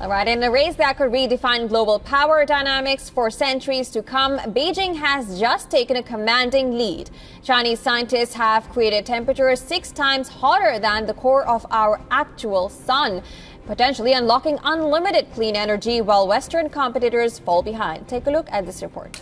All right, in a race that could redefine global power dynamics for centuries to come, Beijing has just taken a commanding lead. Chinese scientists have created temperatures 6 times hotter than the core of our actual sun, potentially unlocking unlimited clean energy while Western competitors fall behind. Take a look at this report.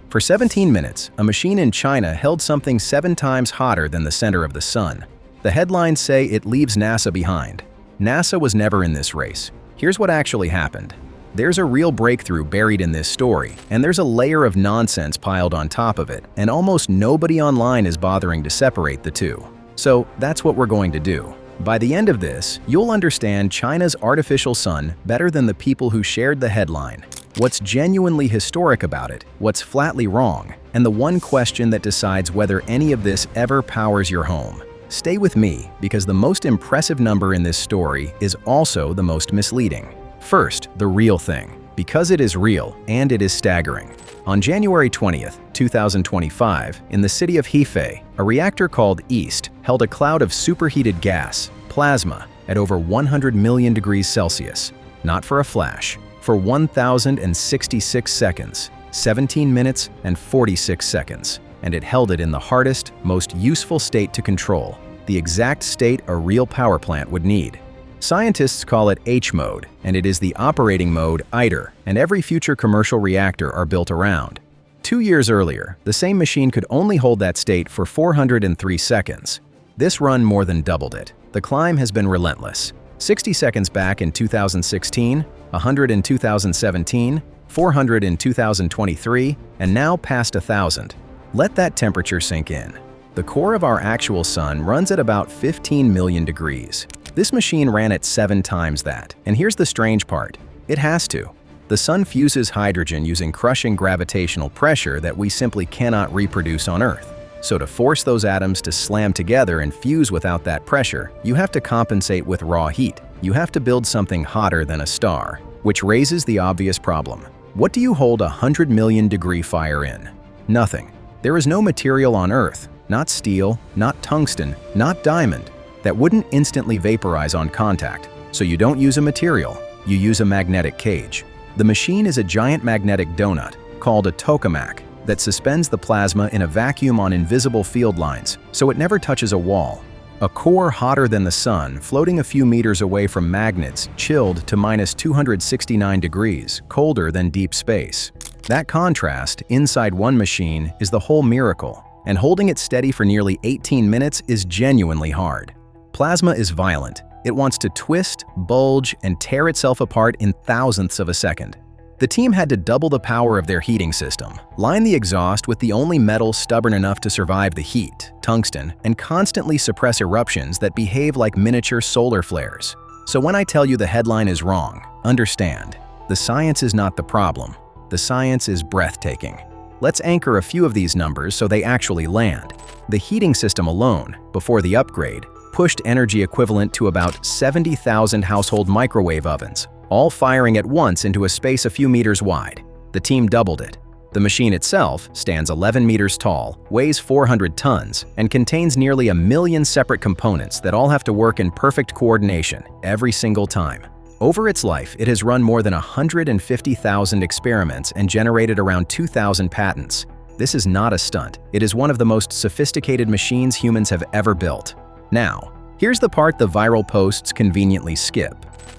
For 17 minutes, a machine in China held something 7 times hotter than the center of the sun. The headlines say it leaves NASA behind. NASA was never in this race. Here's what actually happened. There's a real breakthrough buried in this story, and there's a layer of nonsense piled on top of it, and almost nobody online is bothering to separate the two. So that's what we're going to do. By the end of this, you'll understand China's artificial sun better than the people who shared the headline, what's genuinely historic about it, what's flatly wrong, and the one question that decides whether any of this ever powers your home. Stay with me, because the most impressive number in this story is also the most misleading. First, the real thing, because it is real and it is staggering. On January 20th, 2025, in the city of Hefei, a reactor called East held a cloud of superheated gas, plasma, at over 100 million degrees Celsius. Not for a flash, for 1,066 seconds, 17 minutes and 46 seconds. And it held it in the hardest, most useful state to control, the exact state a real power plant would need. Scientists call it H mode, and it is the operating mode ITER, and every future commercial reactor are built around. 2 years earlier, the same machine could only hold that state for 403 seconds. This run more than doubled it. The climb has been relentless. 60 seconds back in 2016, 100 in 2017, 400 in 2023, and now past 1,000. Let that temperature sink in. The core of our actual sun runs at about 15 million degrees. This machine ran at 7 times that. And here's the strange part. It has to. The sun fuses hydrogen using crushing gravitational pressure that we simply cannot reproduce on Earth. So to force those atoms to slam together and fuse without that pressure, you have to compensate with raw heat. You have to build something hotter than a star, which raises the obvious problem. What do you hold a 100 million degree fire in? Nothing. There is no material on Earth, not steel, not tungsten, not diamond, that wouldn't instantly vaporize on contact. So you don't use a material, you use a magnetic cage. The machine is a giant magnetic donut, called a tokamak, that suspends the plasma in a vacuum on invisible field lines, so it never touches a wall. A core hotter than the sun, floating a few meters away from magnets, chilled to minus 269 degrees, colder than deep space. That contrast, inside one machine, is the whole miracle, and holding it steady for nearly 18 minutes is genuinely hard. Plasma is violent. It wants to twist, bulge, and tear itself apart in thousandths of a second. The team had to double the power of their heating system, line the exhaust with the only metal stubborn enough to survive the heat, tungsten, and constantly suppress eruptions that behave like miniature solar flares. So when I tell you the headline is wrong, understand, the science is not the problem. The science is breathtaking. Let's anchor a few of these numbers so they actually land. The heating system alone, before the upgrade, pushed energy equivalent to about 70,000 household microwave ovens, all firing at once into a space a few meters wide. The team doubled it. The machine itself stands 11 meters tall, weighs 400 tons, and contains nearly 1 million separate components that all have to work in perfect coordination every single time. Over its life, it has run more than 150,000 experiments and generated around 2,000 patents. This is not a stunt. It is one of the most sophisticated machines humans have ever built. Now, here's the part the viral posts conveniently skip.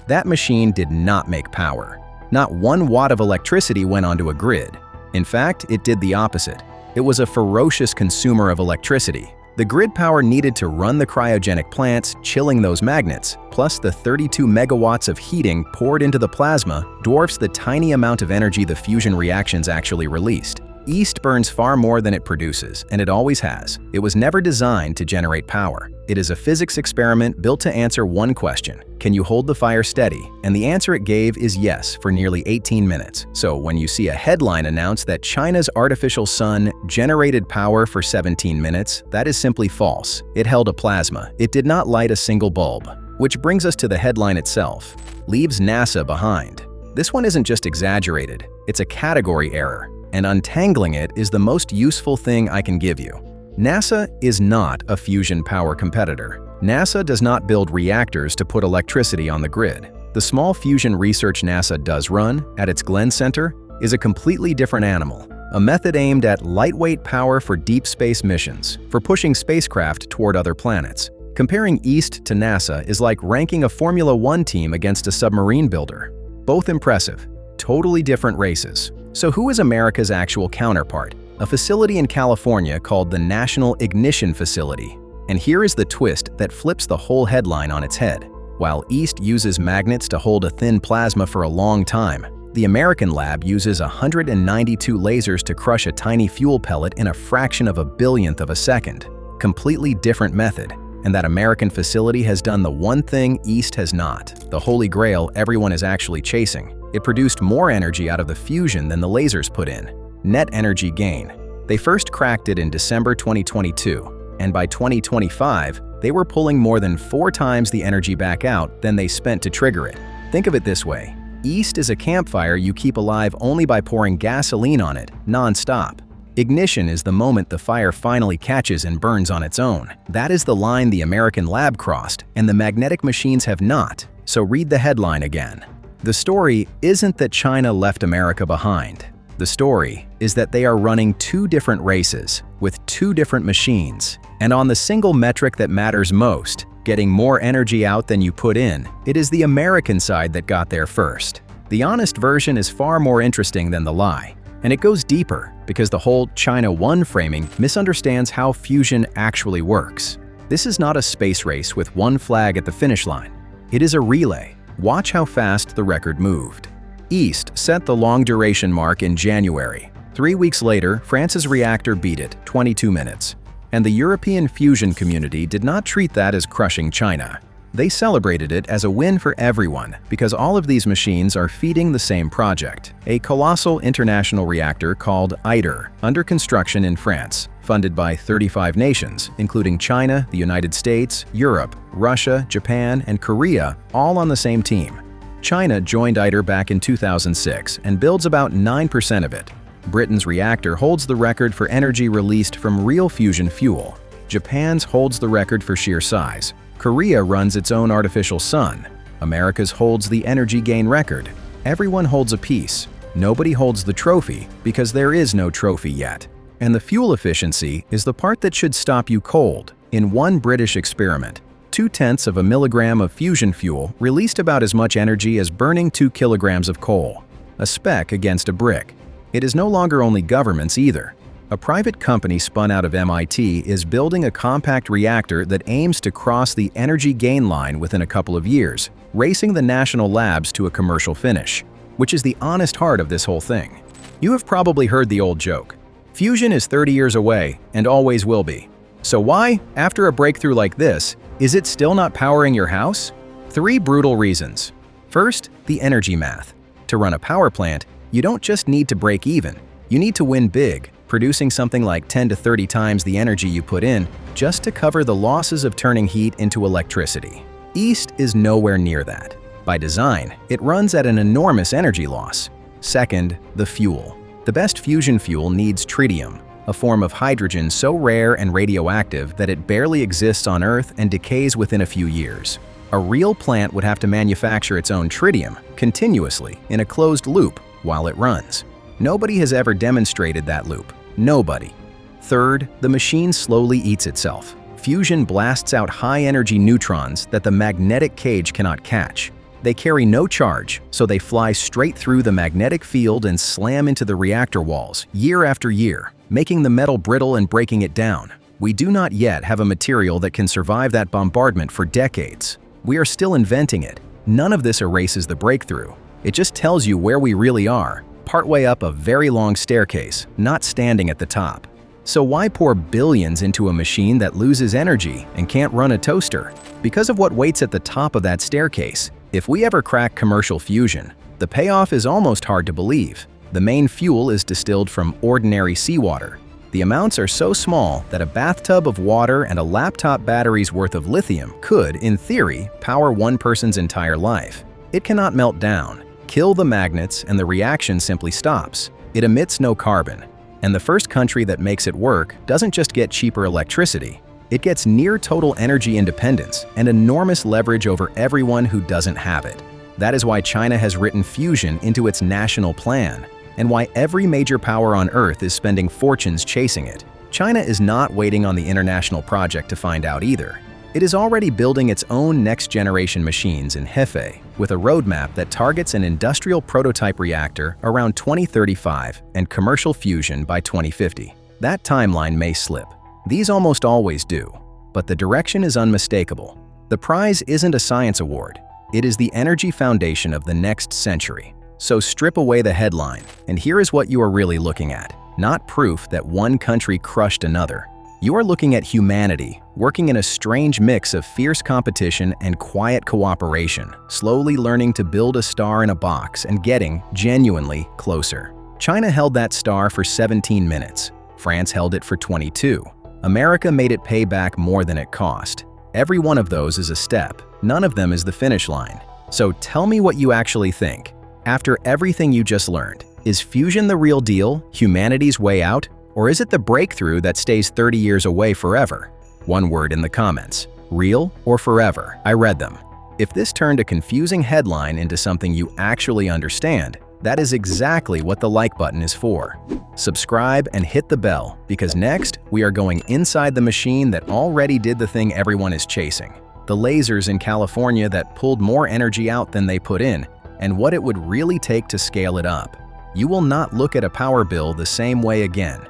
That machine did not make power. Not 1 watt of electricity went onto a grid. In fact, it did the opposite. It was a ferocious consumer of electricity. The grid power needed to run the cryogenic plants, chilling those magnets, plus the 32 megawatts of heating poured into the plasma, dwarfs the tiny amount of energy the fusion reactions actually released. East burns far more than it produces, and it always has. It was never designed to generate power. It is a physics experiment built to answer one question: can you hold the fire steady? And the answer it gave is yes for nearly 18 minutes. So when you see a headline announce that China's artificial sun generated power for 17 minutes, that is simply false. It held a plasma. It did not light a single bulb. Which brings us to the headline itself: leaves NASA behind. This one isn't just exaggerated, it's a category error. And untangling it is the most useful thing I can give you. NASA is not a fusion power competitor. NASA does not build reactors to put electricity on the grid. The small fusion research NASA does run, at its Glenn Center, is a completely different animal. A method aimed at lightweight power for deep space missions, for pushing spacecraft toward other planets. Comparing EAST to NASA is like ranking a Formula One team against a submarine builder. Both impressive, totally different races. So who is America's actual counterpart? A facility in California called the National Ignition Facility. And here is the twist that flips the whole headline on its head. While EAST uses magnets to hold a thin plasma for a long time, the American lab uses 192 lasers to crush a tiny fuel pellet in a fraction of a billionth of a second. Completely different method, and that American facility has done the one thing EAST has not, the holy grail everyone is actually chasing. It produced more energy out of the fusion than the lasers put in. Net energy gain. They first cracked it in December 2022, and by 2025, they were pulling more than 4 times the energy back out than they spent to trigger it. Think of it this way. EAST is a campfire you keep alive only by pouring gasoline on it, non-stop. Ignition is the moment the fire finally catches and burns on its own. That is the line the American lab crossed, and the magnetic machines have not. So read the headline again. The story isn't that China left America behind. The story is that they are running 2 different races, with 2 different machines, and on the single metric that matters most, getting more energy out than you put in, it is the American side that got there first. The honest version is far more interesting than the lie, and it goes deeper because the whole China One framing misunderstands how fusion actually works. This is not a space race with one flag at the finish line. It is a relay. Watch how fast the record moved. EAST set the long-duration mark in January. 3 weeks later, France's Reactor beat it, 22 minutes. And the European fusion community did not treat that as crushing China. They celebrated it as a win for everyone because all of these machines are feeding the same project, a colossal international reactor called ITER, under construction in France, funded by 35 nations, including China, the United States, Europe, Russia, Japan, and Korea, all on the same team. China joined ITER back in 2006 and builds about 9% of it. Britain's reactor holds the record for energy released from real fusion fuel. Japan's holds the record for sheer size. Korea runs its own artificial sun. America's holds the energy gain record. Everyone holds a piece. Nobody holds the trophy because there is no trophy yet. And the fuel efficiency is the part that should stop you cold. In one British experiment, 0.2 of a milligram of fusion fuel released about as much energy as burning 2 kilograms of coal. A speck against a brick. It is no longer only governments either. A private company spun out of MIT is building a compact reactor that aims to cross the energy gain line within a couple of years, racing the national labs to a commercial finish, which is the honest heart of this whole thing. You have probably heard the old joke. Fusion is 30 years away and always will be. So why, after a breakthrough like this, is it still not powering your house? 3 brutal reasons. First, the energy math. To run a power plant, you don't just need to break even. You need to win big, producing something like 10 to 30 times the energy you put in just to cover the losses of turning heat into electricity. EAST is nowhere near that. By design, it runs at an enormous energy loss. Second, the fuel. The best fusion fuel needs tritium, a form of hydrogen so rare and radioactive that it barely exists on Earth and decays within a few years. A real plant would have to manufacture its own tritium continuously in a closed loop while it runs. Nobody has ever demonstrated that loop. Nobody. Third, the machine slowly eats itself. Fusion blasts out high-energy neutrons that the magnetic cage cannot catch. They carry no charge, so they fly straight through the magnetic field and slam into the reactor walls year after year, making the metal brittle and breaking it down. We do not yet have a material that can survive that bombardment for decades. We are still inventing it. None of this erases the breakthrough. It just tells you where we really are, partway up a very long staircase, not standing at the top. So why pour billions into a machine that loses energy and can't run a toaster? Because of what waits at the top of that staircase. If we ever crack commercial fusion, the payoff is almost hard to believe. The main fuel is distilled from ordinary seawater. The amounts are so small that a bathtub of water and a laptop battery's worth of lithium could, in theory, power one person's entire life. It cannot melt down, kill the magnets, and the reaction simply stops. It emits no carbon. And the first country that makes it work doesn't just get cheaper electricity. It gets near total energy independence and enormous leverage over everyone who doesn't have it. That is why China has written fusion into its national plan, and why every major power on Earth is spending fortunes chasing it. China is not waiting on the international project to find out either. It is already building its own next-generation machines in Hefei, with a roadmap that targets an industrial prototype reactor around 2035 and commercial fusion by 2050. That timeline may slip. These almost always do, but the direction is unmistakable. The prize isn't a science award. It is the energy foundation of the next century. So strip away the headline, and here is what you are really looking at. Not proof that one country crushed another. You are looking at humanity, working in a strange mix of fierce competition and quiet cooperation, slowly learning to build a star in a box and getting, genuinely, closer. China held that star for 17 minutes. France held it for 22. America made it pay back more than it cost. Every one of those is a step. None of them is the finish line. So tell me what you actually think. After everything you just learned, is fusion the real deal, humanity's way out, or is it the breakthrough that stays 30 years away forever? One word in the comments. Real or forever? I read them. If this turned a confusing headline into something you actually understand, that is exactly what the like button is for. Subscribe and hit the bell, because next, we are going inside the machine that already did the thing everyone is chasing. The lasers in California that pulled more energy out than they put in, and what it would really take to scale it up. You will not look at a power bill the same way again.